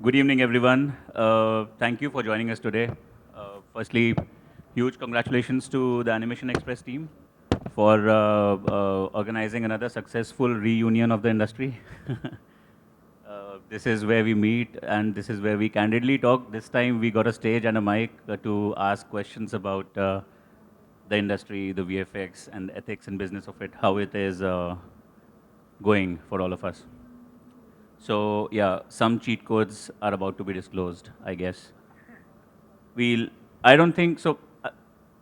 Good evening, everyone. Thank you for joining us today. Firstly, huge congratulations to the Animation Express team for organizing another successful reunion of the industry. This is where we meet and this is where we candidly talk. This time we got a stage and a mic to ask questions about the industry, the VFX and ethics and business of it, how it is going for all of us. So yeah, some cheat codes are about to be disclosed, I guess. I don't think, so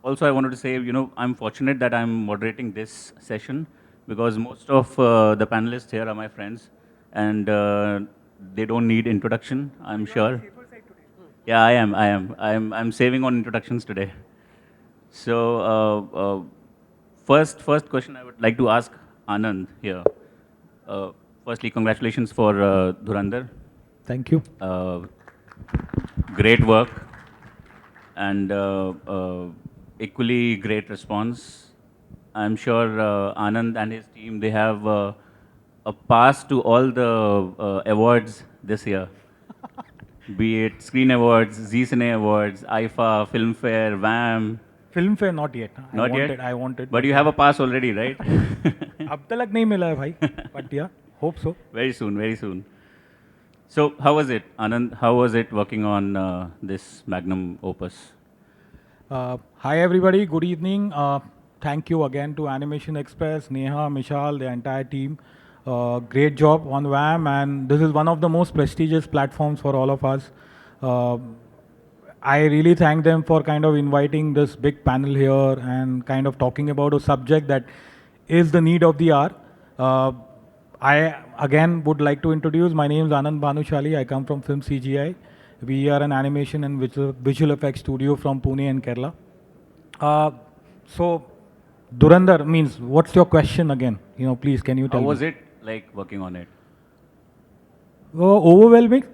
also I wanted to say, I'm fortunate that I'm moderating this session because most of the panelists here are my friends and they don't need introduction, I'm sure. Yeah, I am. I'm saving on introductions today. So first question I would like to ask Anand here. Firstly, congratulations for Dhurandhar. Thank you. Great work and equally great response. I'm sure Anand and his team, they have a pass to all the awards this year. Be it Screen Awards, Zee Cine Awards, IFA, Filmfare, VAM. Filmfare not yet. Not yet? I wanted. But you have a pass already, right? अब तक नहीं मिला है भाई. But yeah, hope so. Very soon, very soon. So how was it, Anand? How was it working on this magnum opus? Hi everybody, good evening. Thank you again to Animation Express, Neha, Mishal, the entire team. Great job on VAM, and this is one of the most prestigious platforms for all of us. I really thank them for kind of inviting this big panel here and kind of talking about a subject that is the need of the hour. I again would like to introduce, my name is Anand Bhanushali, I come from philmCGI. We are an animation and visual effects studio from Pune and Kerala. So, Dhurandhar means, what's your question again? Please, can you tell me? How was it like working on it? Overwhelming.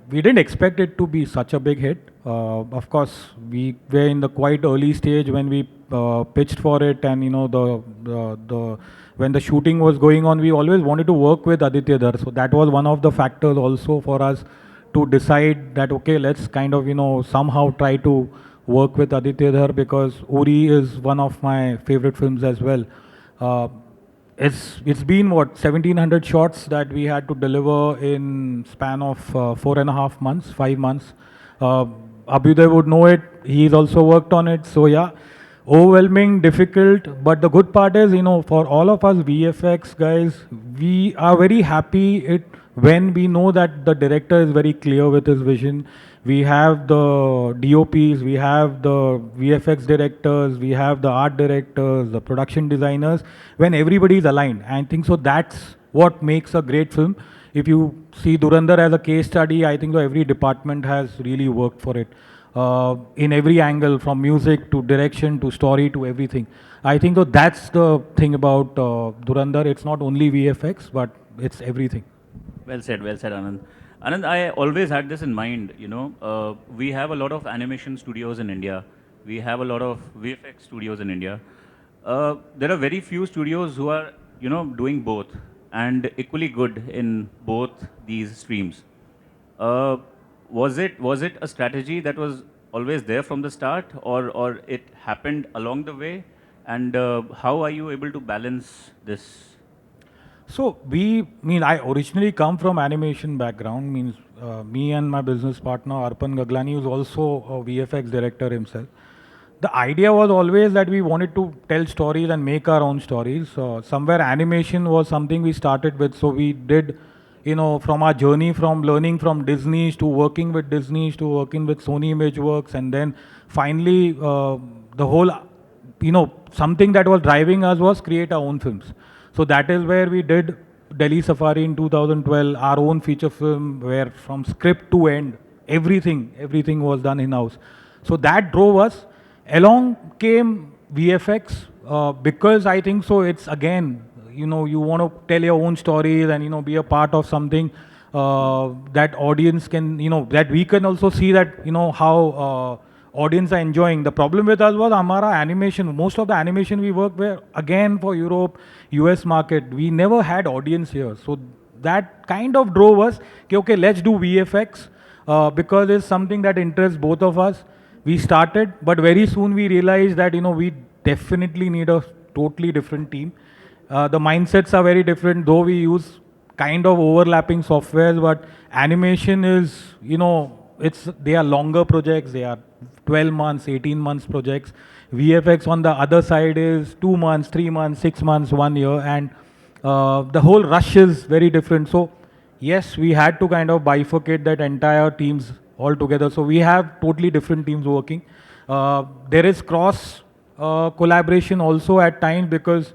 We didn't expect it to be such a big hit. Of course, we were in the quite early stage when we pitched for it, and when the shooting was going on, we always wanted to work with Aditya Dhar. So that was one of the factors also for us to decide that, okay, let's kind of, somehow try to work with Aditya Dhar, because Uri is one of my favorite films as well. It's been, 1700 shots that we had to deliver in span of 4.5 months, 5 months. Abhyuday would know it. He's also worked on it. So yeah, overwhelming, difficult. But the good part is, for all of us VFX guys, we are very happy when we know that the director is very clear with his vision. We have the DOPs, we have the VFX directors, we have the art directors, the production designers, when everybody is aligned. I think so that's what makes a great film. If you see Dhurandhar as a case study, I think so every department has really worked for it. In every angle, from music to direction to story to everything. I think so that's the thing about Dhurandhar. It's not only VFX, but it's everything. Well said, Anand. Anand, I always had this in mind, we have a lot of animation studios in India. We have a lot of VFX studios in India. There are very few studios who are, doing both and equally good in both these streams. Was it a strategy that was always there from the start, or it happened along the way? And how are you able to balance this? So I originally come from animation background, me and my business partner Arpan Gaglani, who's also a VFX director himself. The idea was always that we wanted to tell stories and make our own stories. Somewhere animation was something we started with, so we did, from our journey from learning from Disney to working with Disney to working with Sony Imageworks, and then finally the whole, something that was driving us was create our own films. So that is where we did Delhi Safari in 2012, our own feature film, where from script to end, everything was done in-house. So that drove us. Along came VFX, because I think so it's again, you want to tell your own stories and, be a part of something that audience can, that we can also see that, how audience are enjoying. The problem with us was Amara animation. Most of the animation we worked were again for Europe, US market. We never had audience here. So that kind of drove us, okay, let's do VFX because it's something that interests both of us. We started, but very soon we realized that, we definitely need a totally different team. The mindsets are very different, though we use kind of overlapping softwares, but animation is, they are longer projects, they are 12 months, 18 months projects. VFX on the other side is 2 months, 3 months, 6 months, 1 year, and the whole rush is very different. So, yes, we had to kind of bifurcate that entire teams all together. So, we have totally different teams working. There is cross collaboration also at times because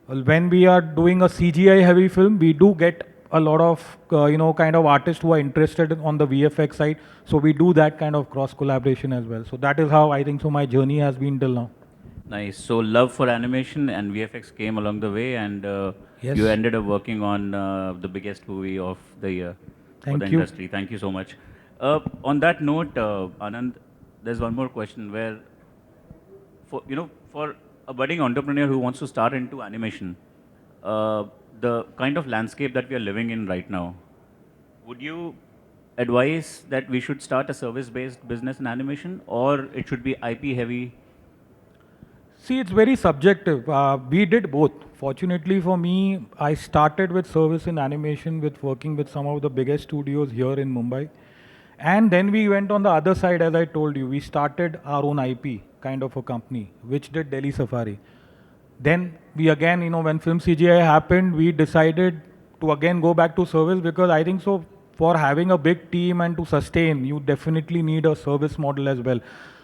when we are doing a CGI heavy film, we do get a lot of, kind of artists who are interested on the VFX side. So we do that kind of cross collaboration as well. So that is how I think so my journey has been till now. Nice. So love for animation and VFX came along the way, and Yes. you ended up working on the biggest movie of the year for Thank the you. industry. Thank you so much. On that note, Anand, there's one more question where, for a budding entrepreneur who wants to start into animation, the kind of landscape that we are living in right now, would you advise that we should start a service-based business in animation, or it should be IP heavy? See, it's very subjective. We did both. Fortunately for me, I started with service in animation with working with some of the biggest studios here in Mumbai. And then we went on the other side, as I told you. We started our own IP kind of a company, which did Delhi Safari. Then we again, when philmCGI happened, we decided to again go back to service because I think so for having a big team and to sustain, you definitely need a service model as well.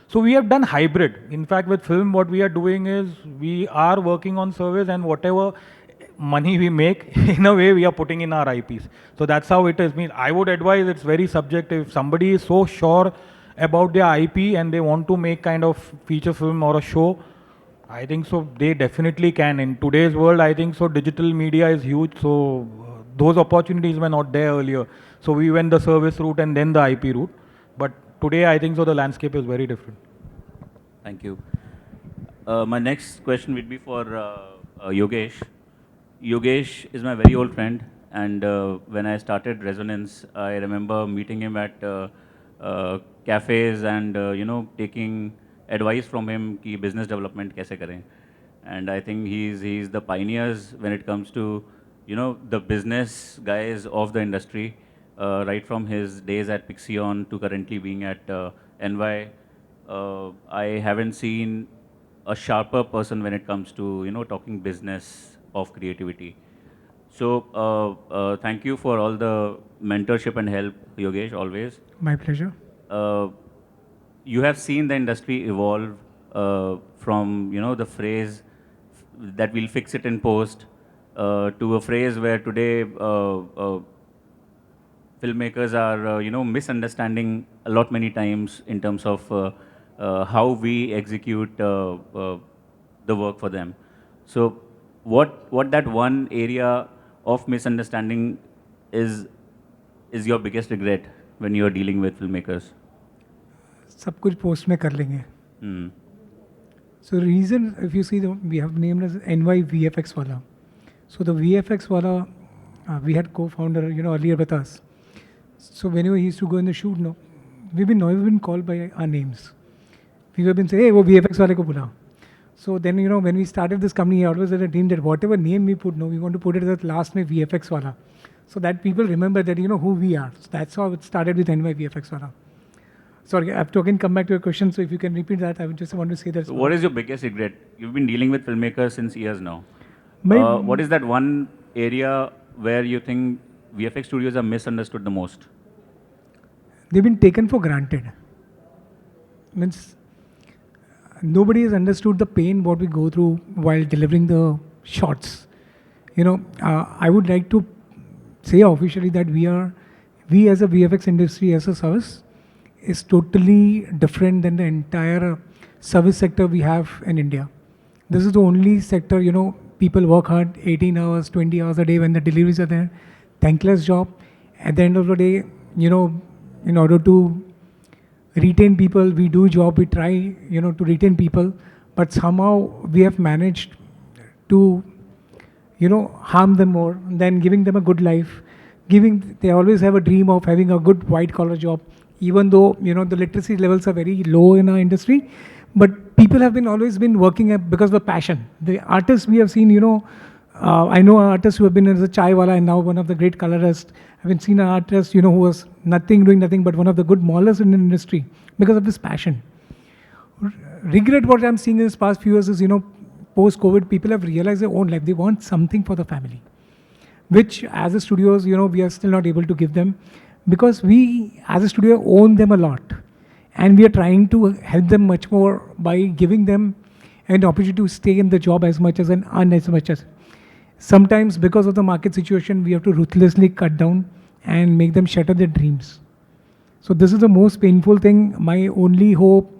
So we have done hybrid. In fact, with film, what we are doing is we are working on service and whatever money we make, in a way, we are putting in our IPs. So that's how it is. I would advise it's very subjective. If somebody is so sure about their IP and they want to make kind of feature film or a show, I think so they definitely can. In today's world, I think so digital media is huge. So those opportunities were not there earlier. So we went the service route and then the IP route. But today, I think so the landscape is very different. Thank you. My next question would be for Yogesh. Yogesh is my very old friend, and when I started Resonance, I remember meeting him at cafes and taking advice from him कि business development कैसे करें. And I think he's the pioneers when it comes to the business guys of the industry, right from his days at Pixion to currently being at NY. I haven't seen a sharper person when it comes to talking business of creativity. So thank you for all the mentorship and help, Yogesh, always. My pleasure. You have seen the industry evolve from the phrase that we'll fix it in post to a phrase where today filmmakers are misunderstanding a lot many times in terms of how we execute the work for them. So what that one area of misunderstanding is your biggest regret when you are dealing with filmmakers? सब कुछ post में कर लेंगे. So reason, if you see, we have named as NY VFXWaala. So the VFXWaala, we had co-founder, earlier with us. So whenever he used to go in the shoot, we've been called by our names. We have been saying, hey, wo VFX wale ko bula. So then, when we started this company, I always had a dream that whatever name we put, we want to put it at the last name VFXWaala. So that people remember that, who we are. So that's how it started with NY VFXWaala. Sorry, I have to again come back to your question. So if you can repeat that, I would just want to say that. So what is your biggest regret? You've been dealing with filmmakers since years now. What is that one area where you think VFX studios are misunderstood the most? They've been taken for granted. Means nobody has understood the pain what we go through while delivering the shots. I would like to say officially that we as a VFX industry as a service is totally different than the entire service sector we have in India. This is the only sector, people work hard 18 hours, 20 hours a day when the deliveries are there. Thankless job. At the end of the day, in order to retain people, we do job, we try, to retain people, but somehow we have managed to, harm them more than giving them a good life. they always have a dream of having a good white collar job, even though, the literacy levels are very low in our industry. But people have been always been working because of the passion. The artists we have seen, I know artists who have been as a chai wala and now one of the great colorists. I haven't seen an artist, who was doing nothing but one of the good maulers in the industry because of this passion. Regret what I'm seeing in this past few years is, post-COVID, people have realized their own life. They want something for the family, which as a studios, we are still not able to give them because we as a studio own them a lot. And we are trying to help them much more by giving them an opportunity to stay in the job as much as and earn as much as. Sometimes because of the market situation, we have to ruthlessly cut down and make them shatter their dreams. So this is the most painful thing. My only hope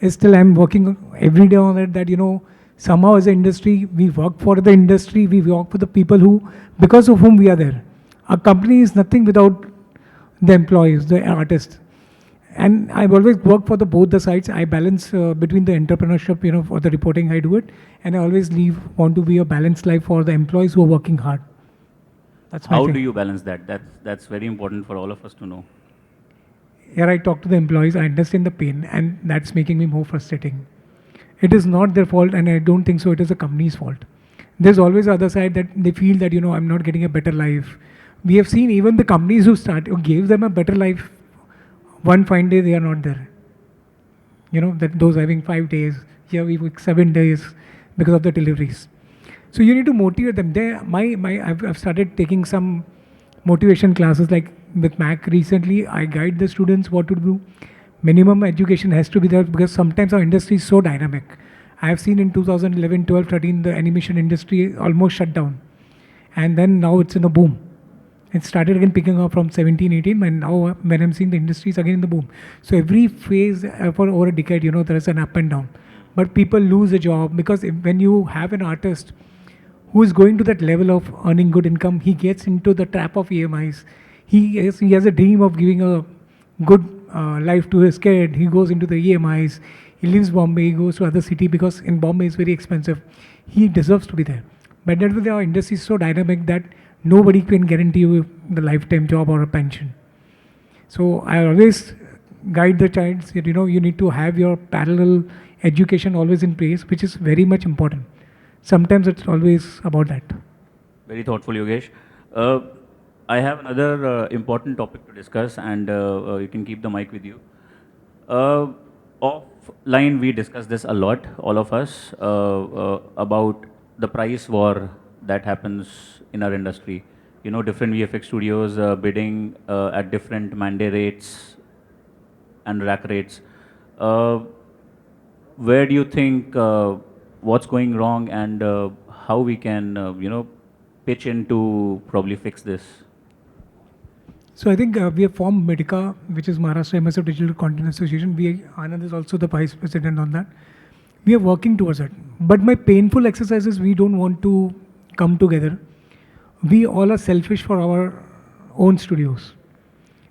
is still I'm working every day on it that, somehow as an industry, we work for the industry, we work for the people because of whom we are there. Our company is nothing without the employees, the artists. And I've always worked for both the sides. I balance between the entrepreneurship, for the reporting, I do it. And I always want to be a balanced life for the employees who are working hard. That's my How thing. do you balance that? That's very important for all of us to know. Here I talk to the employees, I understand the pain, and that's making me more frustrating. It is not their fault, and I don't think so. It is the company's fault. There's always the other side that they feel that, I'm not getting a better life. We have seen even the companies who gave them a better life, one fine day they are not there. That those having 5 days, here we work 7 days because of the deliveries. So you need to motivate them. I've started taking some motivation classes like with Mac recently. I guide the students what to do. Minimum education has to be there because sometimes our industry is so dynamic. I have seen in 2011, 12, 13, the animation industry almost shut down. And then now it's in a boom. It started again picking up from 17, 18, and now when I'm seeing the industry is again in the boom. So every phase for over a decade, there is an up and down. But people lose a job because when you have an artist who is going to that level of earning good income, he gets into the trap of EMIs. He has a dream of giving a good life to his kid. He goes into the EMIs. He leaves Bombay, he goes to other city because in Bombay it's very expensive. He deserves to be there. But that way our industry is so dynamic that nobody can guarantee you the lifetime job or a pension. So I always guide the child that, you need to have your parallel education always in place, which is very much important. Sometimes it's always about that. Very thoughtful, Yogesh. I have another important topic to discuss, and you can keep the mic with you. Offline, we discuss this a lot, all of us, about the price war that happens in our industry. Different VFX studios bidding at different mandate rates and rack rates. Where do you think what's going wrong, and how we can, pitch in to probably fix this? So I think we have formed Medica, which is Maharashtra Immersive Digital Content Association. Anand is also the vice president on that. We are working towards it. But my painful exercise is we don't want to come together. We all are selfish for our own studios.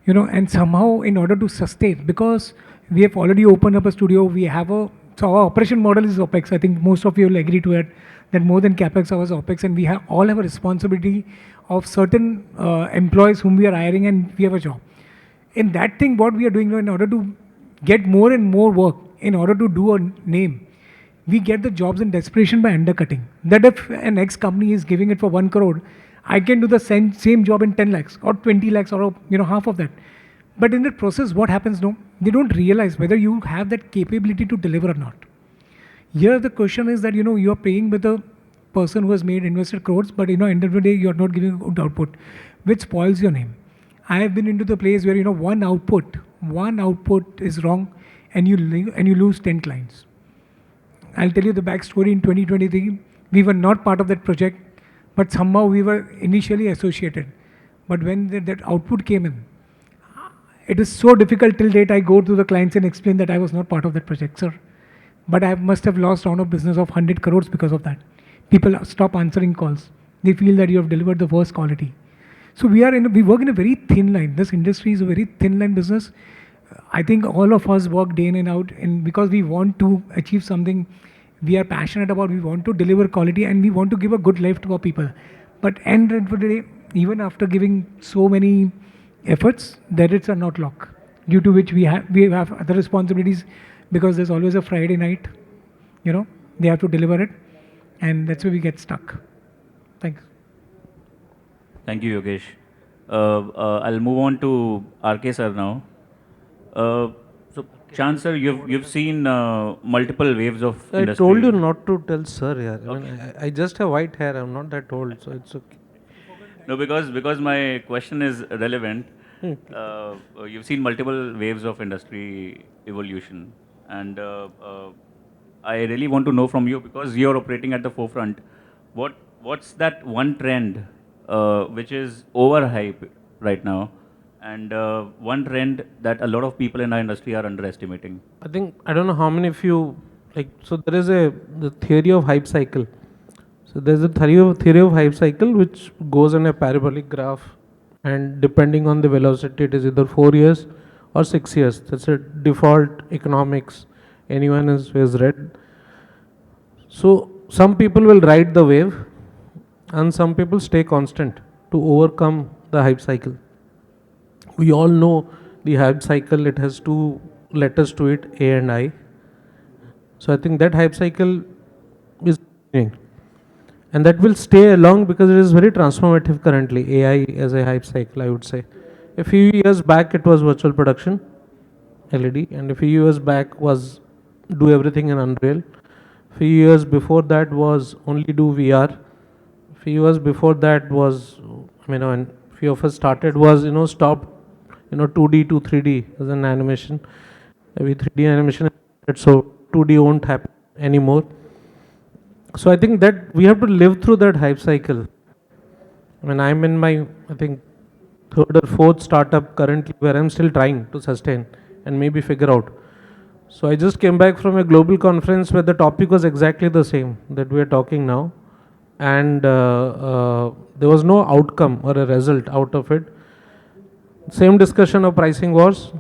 And somehow in order to sustain, because we have already opened up a studio, so our operation model is OPEX. I think most of you will agree to it, that more than CAPEX, ours OPEX, and we all have a responsibility of certain employees whom we are hiring, and we have a job. In that thing, what we are doing now, in order to get more and more work, in order to do a name, we get the jobs in desperation by undercutting. That if an X company is giving it for 1 crore, I can do the same job in 10 lakhs or 20 lakhs or half of that. But in that process, what happens? No, they don't realize whether you have that capability to deliver or not. Here the question is that you are paying with a person who has invested crores, but end of the day you are not giving a good output, which spoils your name. I have been into the place where one output is wrong, and you lose 10 clients. I'll tell you the backstory. In 2023, we were not part of that project, but somehow we were initially associated. But when that output came in, it is so difficult till date. I go to the clients and explain that I was not part of that project, sir. But I must have lost round of business of 100 crores because of that. People stop answering calls. They feel that you have delivered the worst quality. So we work in a very thin line. This industry is a very thin line business. I think all of us work day in and out, and because we want to achieve something we are passionate about, we want to deliver quality, and we want to give a good life to our people. But end of the day, even after giving so many efforts, the edits are not locked, due to which we have other responsibilities, because there's always a Friday night, they have to deliver it, and that's where we get stuck. Thanks. Thank you, Yogesh. I'll move on to RK sir now. So, Chand sir, you've seen multiple waves of I industry. told you not to tell sir, yeah. I mean, I just have white hair. I'm not that old, so it's okay. No, because my question is relevant. You've seen multiple waves of industry evolution, and I really want to know from you, because you're operating at the forefront. What's that one trend which is overhype right now, and one trend that a lot of people in our industry are underestimating? I think, I don't know how many of you, so there is the theory of hype cycle. So there's a theory of hype cycle which goes on a parabolic graph, and depending on the velocity, it is either 4 years or 6 years. That's a default economics. Anyone who has read. So some people will ride the wave, and some people stay constant to overcome the hype cycle. We all know the hype cycle, it has 2 letters to it, A and I. So I think that hype cycle is continuing. And that will stay along because it is very transformative currently, AI as a hype cycle, I would say. A few years back it was virtual production, LED, and a few years back was do everything in Unreal. Few years before that was only do VR. Few years before that was, when few of us started was, stop, 2D to 3D as an animation. Maybe 3D animation, so 2D won't happen anymore. So I think that we have to live through that hype cycle. I'm in my, I think, 3rd or 4th startup currently where I'm still trying to sustain and maybe figure out. So I just came back from a global conference where the topic was exactly the same that we are talking now, and there was no outcome or a result out of it. Same discussion of pricing wars,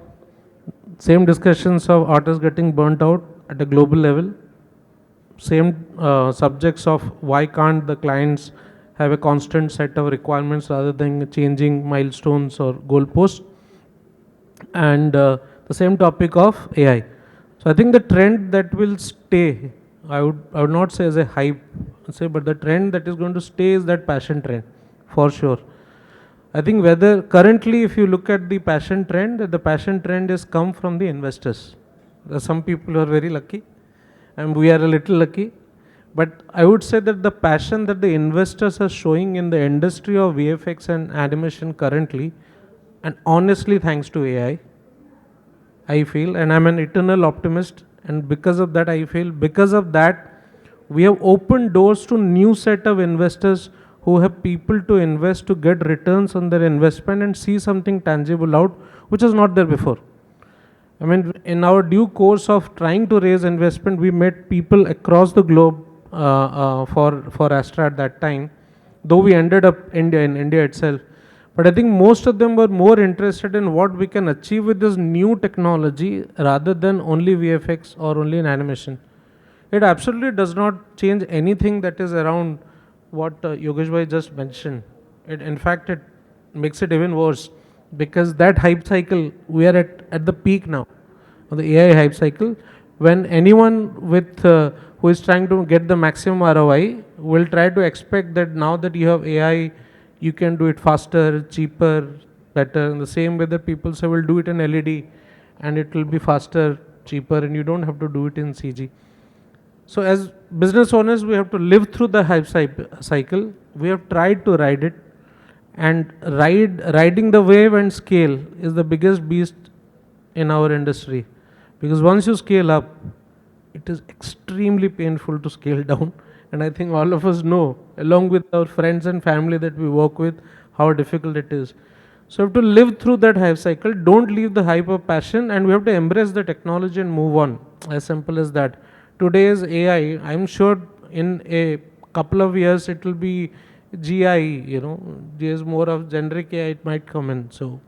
same discussions of artists getting burnt out at a global level, same subjects of why can't the clients have a constant set of requirements rather than changing milestones or goalposts, and the same topic of AI. So I think the trend that will stay, I would not say as a hype, but the trend that is going to stay is that passion trend, for sure. I think whether currently, if you look at the passion trend is come from the investors. There are some people who are very lucky, and we are a little lucky. But I would say that the passion that the investors are showing in the industry of VFX and animation currently, and honestly thanks to AI, I feel, and I'm an eternal optimist, and because of that I feel, because of that we have opened doors to new set of investors who have people to invest to get returns on their investment and see something tangible out, which was not there before. In our due course of trying to raise investment, we met people across the globe for Astra at that time, though we ended up in India itself. But I think most of them were more interested in what we can achieve with this new technology rather than only VFX or only in animation. It absolutely does not change anything that is around what Yogesh bhai just mentioned. In fact, it makes it even worse, because that hype cycle, we are at the peak now of the AI hype cycle, when anyone with who is trying to get the maximum ROI will try to expect that now that you have AI, you can do it faster, cheaper, better. In the same way that people say we'll do it in LED and it will be faster, cheaper, and you don't have to do it in CG. So as business owners, we have to live through the hype cycle. We have tried to ride it, and riding the wave and scale is the biggest beast in our industry, because once you scale up, it is extremely painful to scale down. And I think all of us know, along with our friends and family that we work with, how difficult it is. So we have to live through that hype cycle. Don't leave the hype of passion, and we have to embrace the technology and move on. As simple as that. Today's AI, I'm sure in a couple of years it will be GI, there's more of generic AI, it might come in. So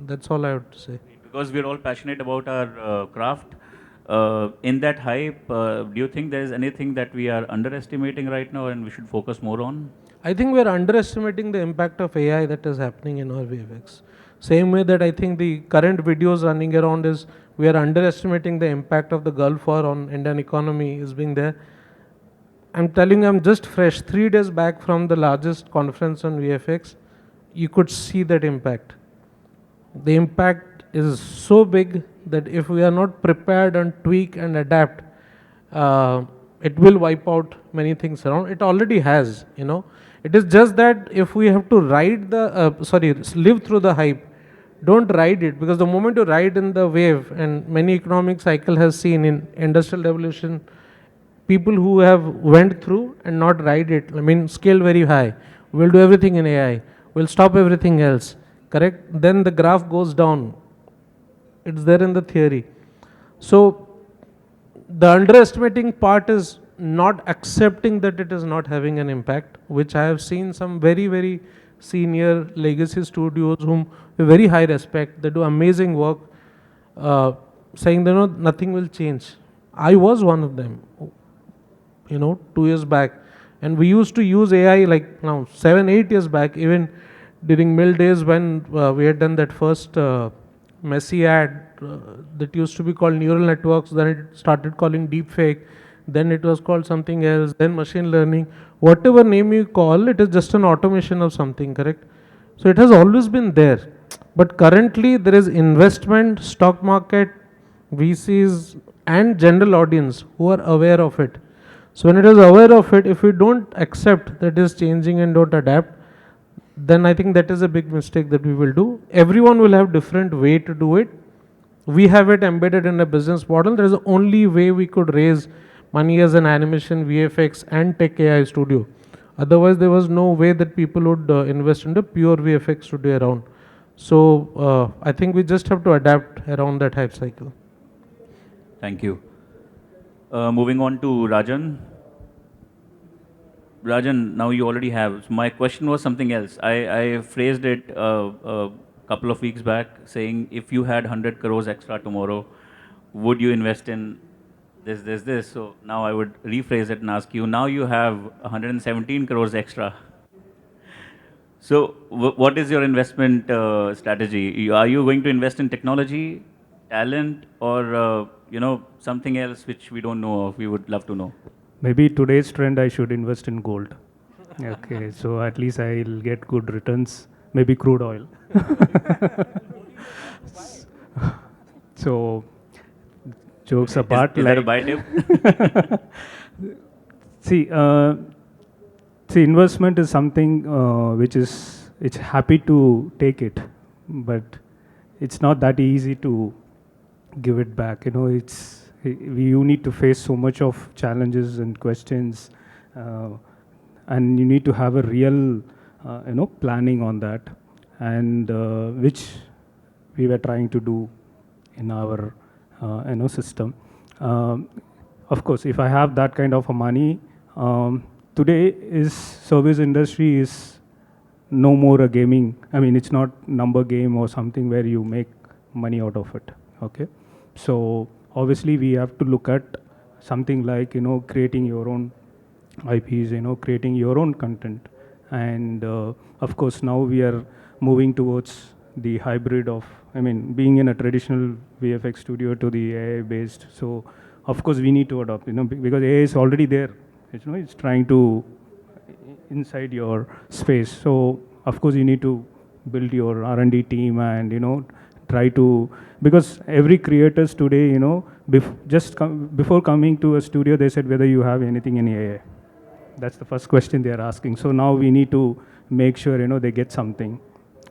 that's all I have to say. Because we're all passionate about our craft, in that hype, do you think there is anything that we are underestimating right now and we should focus more on? I think we are underestimating the impact of AI that is happening in our VFX. Same way that I think the current videos running around is we are underestimating the impact of the Gulf War on Indian economy is being there. I'm telling you, I'm just fresh 3 days back from the largest conference on VFX. You could see that impact. The impact is so big that if we are not prepared and tweak and adapt, it will wipe out many things around. It already has, you know. It is just that if we have to ride the, live through the hype, don't ride it, because the moment you ride in the wave, and many economic cycle has seen in industrial revolution, people who have went through and not ride it, I mean scale very high, we'll do everything in AI, we'll stop everything else, correct? Then the graph goes down. It's there in the theory. So the underestimating part is not accepting that it is not having an impact, which I have seen some very, very senior legacy studios whom with very high respect, they do amazing work, saying that no, nothing will change. I was one of them, you know, 2 years back, and we used to use AI like now 7, 8 years back, even during mill days when we had done that first messy ad that used to be called neural networks, then it started calling deep fake, then it was called something else, then machine learning. Whatever name you call, it is just an automation of something, correct? So it has always been there. But currently there is investment, stock market, VCs and general audience who are aware of it. So when it is aware of it, if we don't accept that it is changing and don't adapt, then I think that is a big mistake that we will do. Everyone will have different way to do it. We have it embedded in a business model. There is the only way we could raise money as an animation, VFX and tech AI studio. Otherwise, there was no way that people would invest in the pure VFX studio around. So I think we just have to adapt around that hype cycle. Thank you. Moving on to Rajan. Rajan, now you already have. So my question was something else. I phrased it a couple of weeks back saying if you had 100 crores extra tomorrow, would you invest in this? So now I would rephrase it and ask you, now you have 117 crores extra. So what is your investment strategy? Are you going to invest in technology, talent, or you know, something else which we don't know of? We would love to know. Maybe today's trend, I should invest in gold. Okay, so at least I'll get good returns. Maybe crude oil. So, jokes apart. Is that a buy tip? See, investment is something which is, it's happy to take it, but it's not that easy to give it back. You know, you need to face so much of challenges and questions, and you need to have a real, planning on that, and which we were trying to do in our, system. Of course, if I have that kind of a money, today service industry is no more a gaming. I mean, it's not number game or something where you make money out of it. Okay, so obviously we have to look at something like, creating your own IPs, creating your own content. And of course, now we are moving towards the hybrid of, being in a traditional VFX studio to the AI based. So of course we need to adopt, because AI is already there. It's trying to inside your space. So of course you need to build your R&D team and, try to, because every creators today, before coming to a studio, they said whether you have anything in AI. That's the first question they are asking. So now we need to make sure, they get something,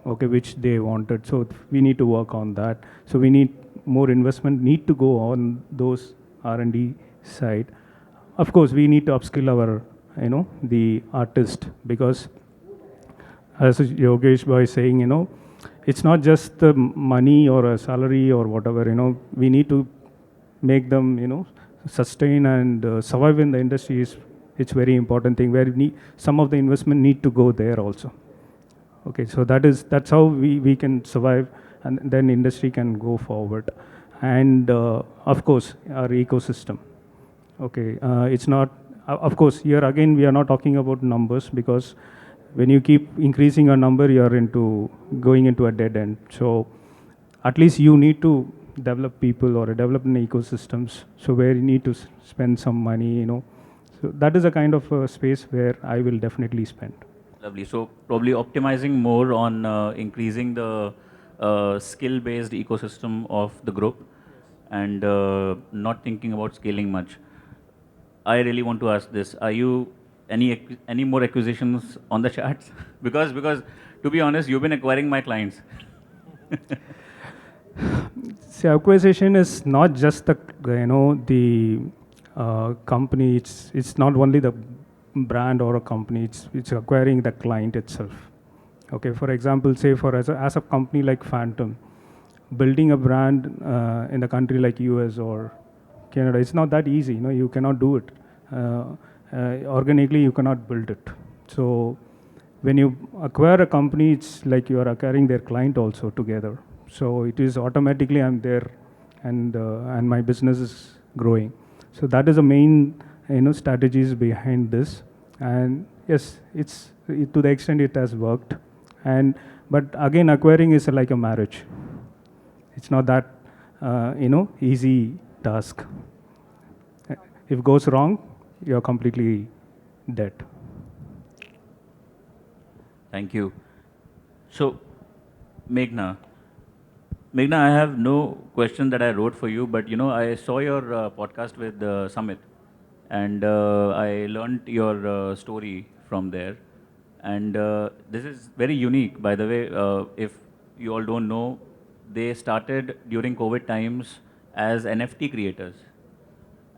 okay, which they wanted. So we need to work on that. So we need more investment, need to go on those R&D side. Of course, we need to upskill our, the artist, because as Yogesh was saying, it's not just the money or a salary or whatever, we need to make them, sustain and survive in the industry it's very important thing where some of the investment need to go there also. Okay, so that's how we can survive, and then industry can go forward. And of course, our ecosystem. Okay, it's not, of course, here again, we are not talking about numbers, because when you keep increasing your number, you're going into a dead end. So at least you need to develop people or develop an ecosystems. So where you need to spend some money, So that is a kind of space where I will definitely spend. Lovely. So probably optimizing more on increasing the skill-based ecosystem of the group and not thinking about scaling much. I really want to ask this: are you any more acquisitions on the charts? because to be honest, you've been acquiring my clients. See, acquisition is not just the company. It's not only the brand or a company. It's acquiring the client itself. Okay, for example, say as a company like Phantom, building a brand in a country like US or Canada, it's not that easy. You cannot do it organically. You cannot build it. So when you acquire a company, it's like you are acquiring their client also together. So it is automatically I'm there, and my business is growing. So that is the main strategies behind this. And yes, to the extent it has worked. But again, acquiring is like a marriage. It's not that easy task. If it goes wrong, you're completely dead. Thank you. So, Meghna, I have no question that I wrote for you, but I saw your podcast with Samit, and I learned your story from there. And this is very unique, by the way. If you all don't know, they started during COVID times as NFT creators.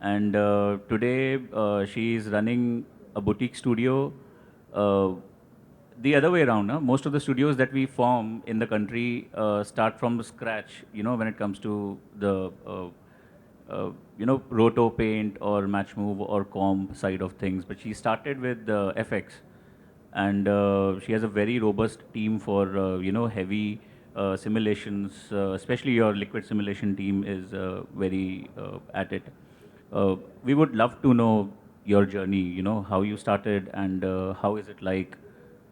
And today she is running a boutique studio. The other way around, most of the studios that we form in the country start from scratch, when it comes to the, roto paint or match move or comp side of things. But she started with FX, and she has a very robust team for, heavy simulations, especially your liquid simulation team is very at it. We would love to know your journey, how you started and how is it like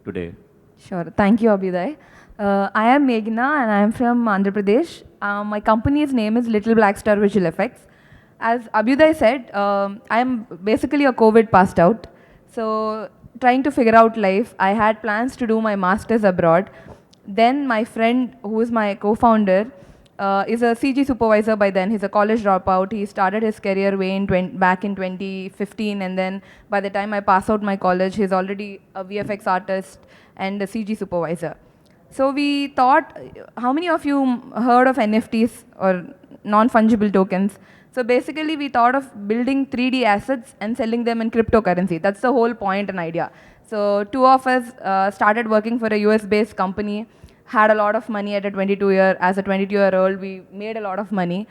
today? Sure. Thank you, Abhyuday. I am Meghana and I am from Andhra Pradesh. My company's name is LittleBlackStar Visual Effects. As Abhyuday said, I am basically a COVID passed out. So, trying to figure out life, I had plans to do my master's abroad. Then, my friend, who is my co founder, is a CG supervisor by then. He's a college dropout. He started his career way back in 2015, and then by the time I pass out my college, he's already a VFX artist and a CG supervisor. So we thought, how many of you heard of NFTs or non-fungible tokens? So basically, we thought of building 3D assets and selling them in cryptocurrency. That's the whole point and idea. So two of us started working for a US-based company, had a lot of money at a 22-year-old. As a 22-year-old, we made a lot of money.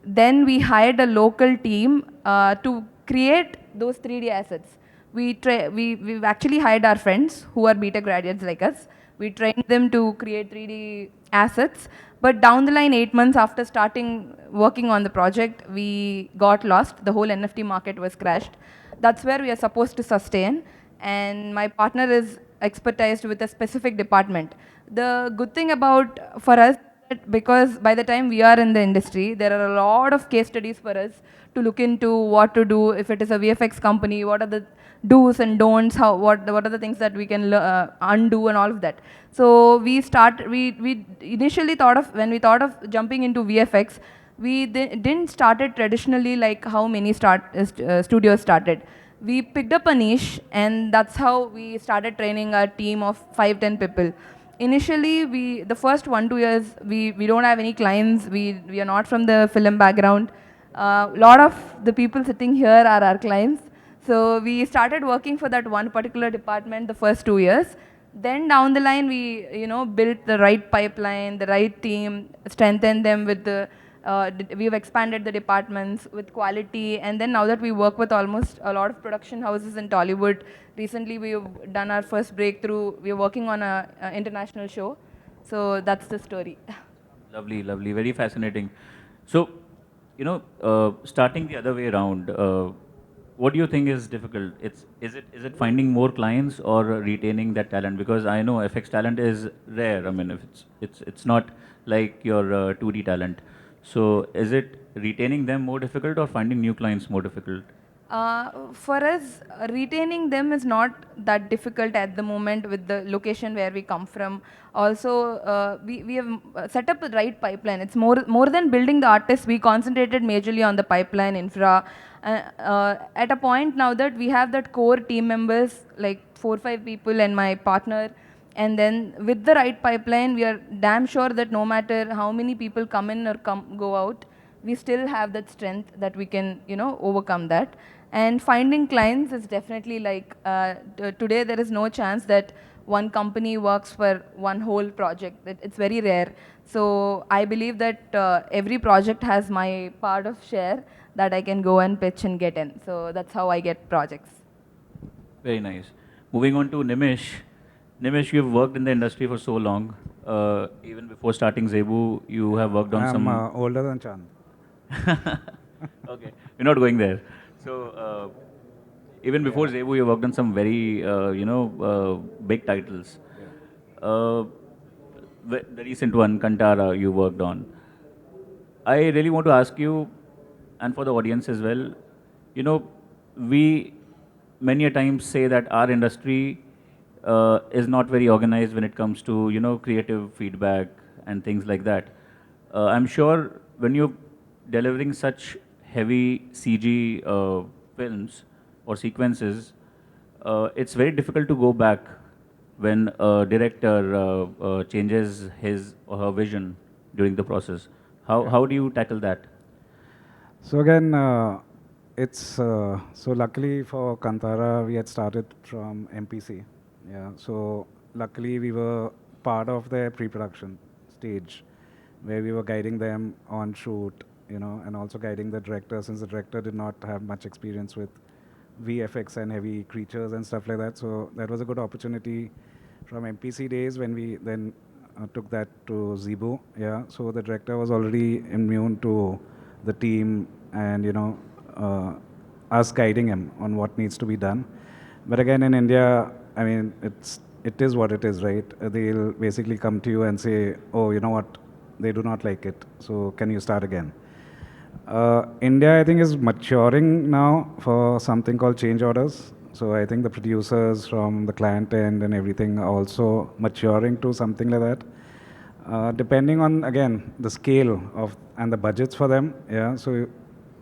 Then we hired a local team to create those 3D assets. We've actually hired our friends who are beta graduates like us. We trained them to create 3D assets. But down the line, 8 months after starting working on the project, we got lost. The whole NFT market was crashed. That's where we are supposed to sustain. And my partner is expertised with a specific department. The good thing about for us, because by the time we are in the industry, there are a lot of case studies for us to look into what to do. If it is a VFX company, what are the do's and don'ts, what are the things that we can undo and all of that. So we initially thought of, when we thought of jumping into VFX, we didn't start it traditionally like how many studios started. We picked up a niche, and that's how we started training our team of 5-10 people. Initially, the first 1-2 years, we don't have any clients. We are not from the film background. A lot of the people sitting here are our clients. So we started working for that one particular department the first 2 years. Then down the line, we built the right pipeline, the right team, strengthened them with we've expanded the departments with quality, and then now that we work with almost a lot of production houses in Tollywood, recently we've done our first breakthrough. We're working on an international show. So that's the story. Lovely, lovely, very fascinating. So, starting the other way around, what do you think is difficult? Is it finding more clients or retaining that talent? Because I know FX talent is rare. I mean, if it's not like your 2D talent. So is it retaining them more difficult or finding new clients more difficult? For us, retaining them is not that difficult at the moment with the location where we come from. Also, we have set up the right pipeline. It's more than building the artists. We concentrated majorly on the pipeline infra. At a point now that we have that core team members, like 4 or 5 people and my partner, and then with the right pipeline, we are damn sure that no matter how many people come in or go out, we still have that strength that we can, overcome that. And finding clients is definitely like, today there is no chance that one company works for one whole project. It's very rare. So I believe that every project has my part of share that I can go and pitch and get in. So that's how I get projects. Very nice. Moving on to Nimish. Nimish, you've worked in the industry for so long. Even before starting Zebu, you have worked on some. I'm older than Chand. Okay, we're not going there. So even before Zebu, you worked on some very big titles. The recent one, Kantara, you worked on. I really want to ask you, and for the audience as well, we many a times say that our industry is not very organized when it comes to creative feedback and things like that. I'm sure when you're delivering such heavy CG films or sequences, it's very difficult to go back when a director changes his or her vision during the process. How do you tackle that? So again, so luckily for Kantara, we had started from MPC. Yeah. So luckily we were part of their pre-production stage, where we were guiding them on shoot, and also guiding the director, since the director did not have much experience with VFX and heavy creatures and stuff like that. So that was a good opportunity from MPC days when we then took that to Zebu. Yeah. So the director was already immune to the team and us guiding him on what needs to be done. But again, in India, I mean, it is what it is, right? They'll basically come to you and say, oh, you know what, they do not like it, so can you start again? India, I think, is maturing now for something called change orders. So I think the producers from the client end and everything are also maturing to something like that. Depending on, again, the scale of and the budgets for them. Yeah. So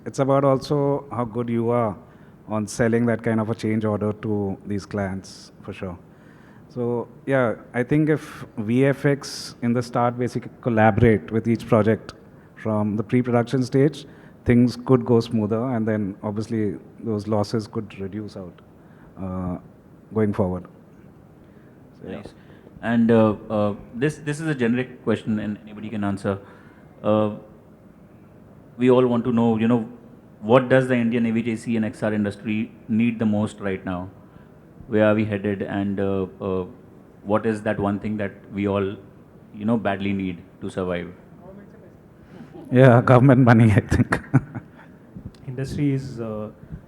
it's about also how good you are on selling that kind of a change order to these clients, for sure. So yeah, I think if VFX in the start basically collaborate with each project from the pre-production stage, things could go smoother, and then obviously those losses could reduce out going forward. So, yeah. Nice. And this is a generic question, and anybody can answer. We all want to know, what does the Indian AVJC and XR industry need the most right now? Where are we headed, and what is that one thing that we all, badly need to survive? Yeah, government money, I think. Industry is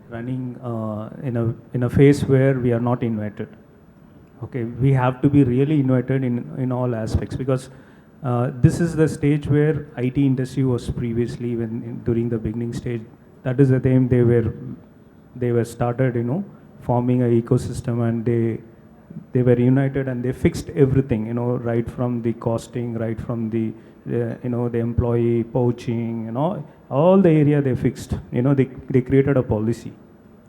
running in a phase where we are not invited. Okay, we have to be really invited in all aspects, because this is the stage where IT industry was previously during the beginning stage. That is the time they were started, forming an ecosystem, and they were united and they fixed everything, right from the costing, right from the the employee poaching, all the area they fixed. They created a policy,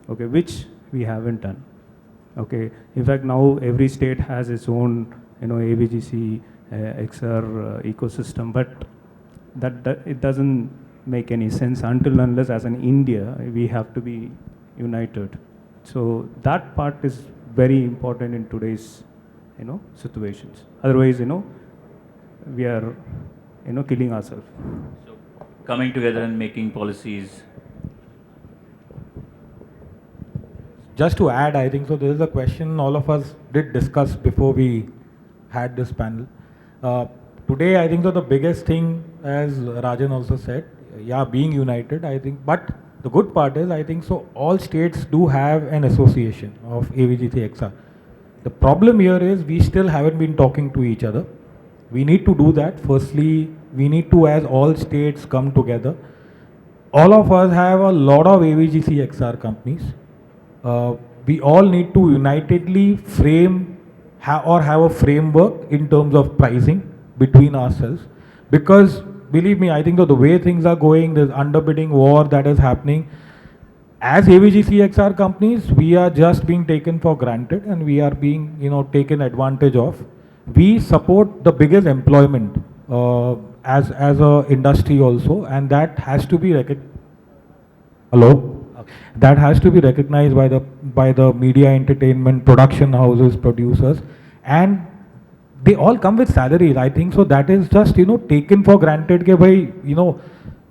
okay, which we haven't done. Okay, in fact now every state has its own AVGC XR ecosystem, but that it doesn't make any sense until unless as an India we have to be united. So that part is very important in today's situations. Otherwise we are killing ourselves. So coming together and making policies. Just to add, I think so. This is a question all of us did discuss before we had this panel. Today, I think so the biggest thing, as Rajan also said, yeah, being united, I think, but The good part is, I think so, all states do have an association of AVGC-XR. The problem here is we still haven't been talking to each other. We need to do that. Firstly, we need to, as all states come together. All of us have a lot of AVGC-XR companies. We all need to unitedly frame or have a framework in terms of pricing between ourselves. Because believe me, I think that the way things are going, there's underbidding war that is happening. As AVGC-XR companies, we are just being taken for granted and we are being, taken advantage of. We support the biggest employment as a industry also, and that has to be that has to be recognized by the media, entertainment, production houses, producers, and they all come with salaries. I think so. That is just taken for granted. के भाई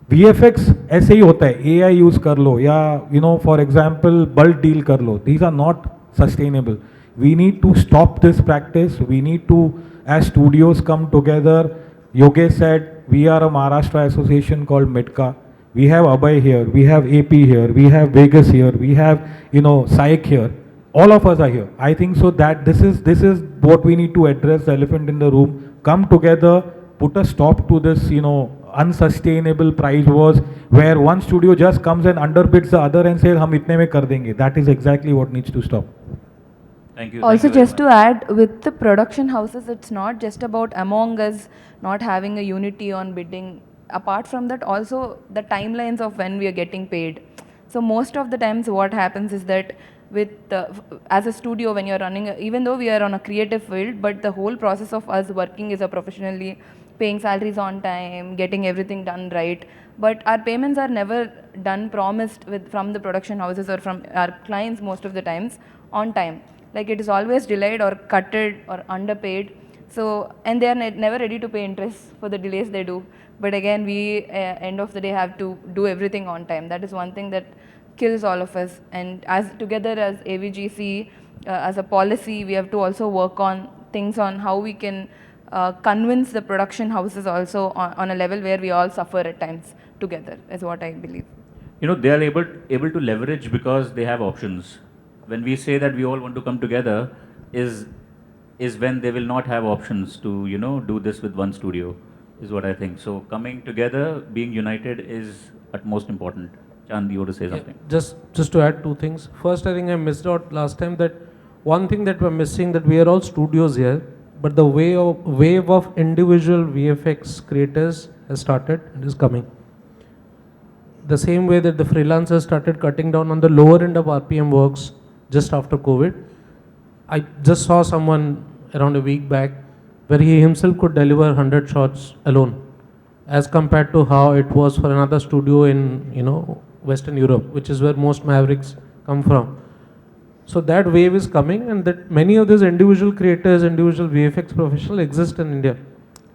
VFX ऐसे ही होता है. AI use कर लो या for example bulk deal कर लो. These are not sustainable. We need to stop this practice. We need to, as studios come together. Yogesh said we are a Maharashtra association called MEDCA. We have Abhay here. We have AP here. We have Vegas here. We have Psych here. All of us are here. I think so that this is what we need to address, the elephant in the room. Come together, put a stop to this unsustainable price wars where one studio just comes and underbids the other and says hum itne mein kar denge. That is exactly what needs to stop. Thank you. Also, Thank you just to add, with the production houses, it's not just about among us not having a unity on bidding. Apart from that, also the timelines of when we are getting paid. So most of the times what happens is that with as a studio, when you're running, even though we are on a creative field, but the whole process of us working is a professionally, paying salaries on time, getting everything done right. But our payments are never done promised from the production houses or from our clients most of the times on time. Like it is always delayed or cutted or underpaid. So, and they are never ready to pay interest for the delays they do. But again, we end of the day have to do everything on time. That is one thing that kills all of us. And as together as AVGC, as a policy, we have to also work on things on how we can convince the production houses also on a level where we all suffer at times together, is what I believe. They are able to leverage because they have options. When we say that we all want to come together, is when they will not have options to do this with one studio, is what I think. So coming together, being united is at most important. Chand, you want to say something? Just to add two things. First, I think I missed out last time that one thing that we're missing, that we are all studios here, but the wave of individual VFX creators has started and is coming. The same way that the freelancers started cutting down on the lower end of RPM works just after COVID. I just saw someone around a week back where he himself could deliver 100 shots alone, as compared to how it was for another studio in Western Europe, which is where most mavericks come from. So that wave is coming, and that many of these individual creators, individual VFX professionals exist in India.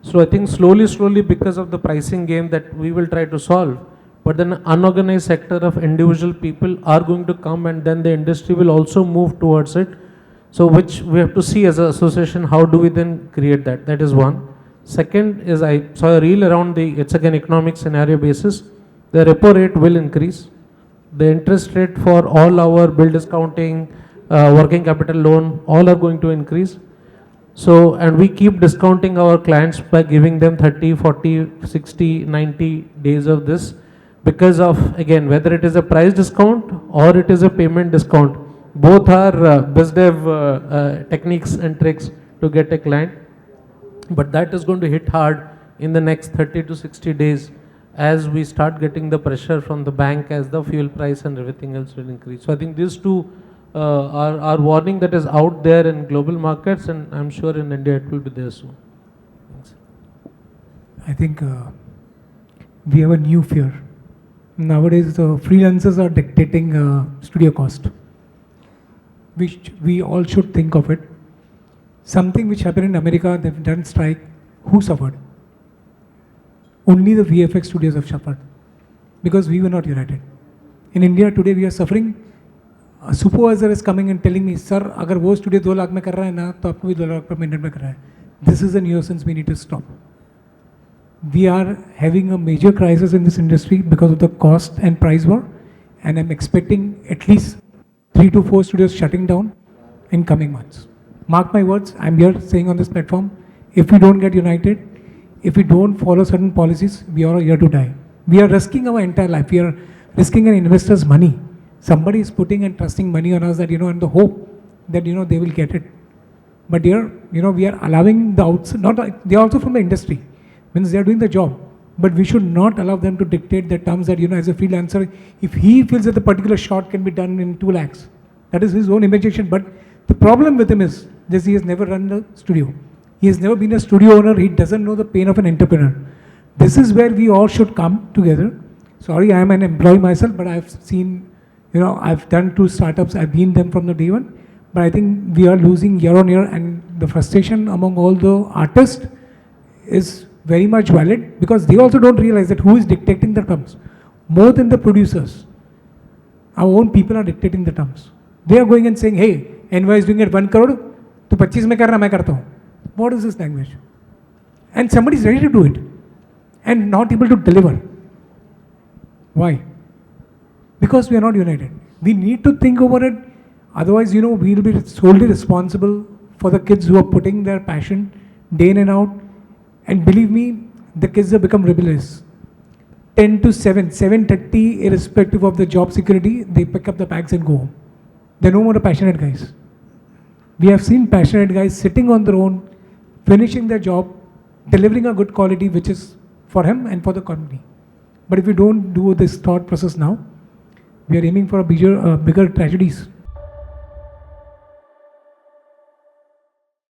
So I think slowly, because of the pricing game that we will try to solve, but then unorganized sector of individual people are going to come, and then the industry will also move towards it. So which we have to see as an association, how do we then create that? That is one. Second is, I saw a reel around it's again economic scenario basis. The repo rate will increase. The interest rate for all our bill discounting, working capital loan, all are going to increase. So, and we keep discounting our clients by giving them 30, 40, 60, 90 days of this, because of, again, whether it is a price discount or it is a payment discount, both are BizDev techniques and tricks to get a client. But that is going to hit hard in the next 30 to 60 days as we start getting the pressure from the bank, as the fuel price and everything else will increase. So I think these two are warning that is out there in global markets, and I'm sure in India it will be there soon. Thanks. I think we have a new fear. Nowadays, the freelancers are dictating studio cost, which we all should think of it. Something which happened in America, they've done strike. Who suffered? Only the VFX studios have suffered, because we were not united. In India today, we are suffering. A supervisor is coming and telling me, sir, अगर वो studio 2 lakh में कर रहा है ना, तो आपको भी 2 लाख per minute में कर रहा है. This is a nuisance we need to stop. We are having a major crisis in this industry because of the cost and price war. And I'm expecting at least 3 to 4 studios shutting down in coming months. Mark my words, I'm here saying on this platform, if we don't get united, if we don't follow certain policies, we are here to die. We are risking our entire life. We are risking an investor's money. Somebody is putting and trusting money on us that, and the hope that, they will get it. But here, we are allowing the outside, they are also from the industry, means they are doing the job. But we should not allow them to dictate the terms that, as a freelancer, if he feels that the particular shot can be done in 2 lakhs, that is his own imagination. But the problem with him is this: he has never run a studio. He has never been a studio owner. He doesn't know the pain of an entrepreneur. This is where we all should come together. Sorry, I am an employee myself, but I've seen, I've done 2 startups. I've been them from the day one. But I think we are losing year on year, and the frustration among all the artists is very much valid, because they also don't realize that who is dictating the terms. More than the producers, our own people are dictating the terms. They are going and saying, hey, NY is doing it 1 crore, to 25 mein karna, main karta hu. What is this language? And somebody is ready to do it and not able to deliver. Why? Because we are not united. We need to think over it. Otherwise, we will be solely responsible for the kids who are putting their passion day in and out. And believe me, the kids have become rebellious. 10 to 7, 7:30, irrespective of the job security, they pick up the bags and go home. They're no more passionate guys. We have seen passionate guys sitting on their own, finishing their job, delivering a good quality, which is for him and for the company. But if we don't do this thought process now, we are aiming for bigger tragedies.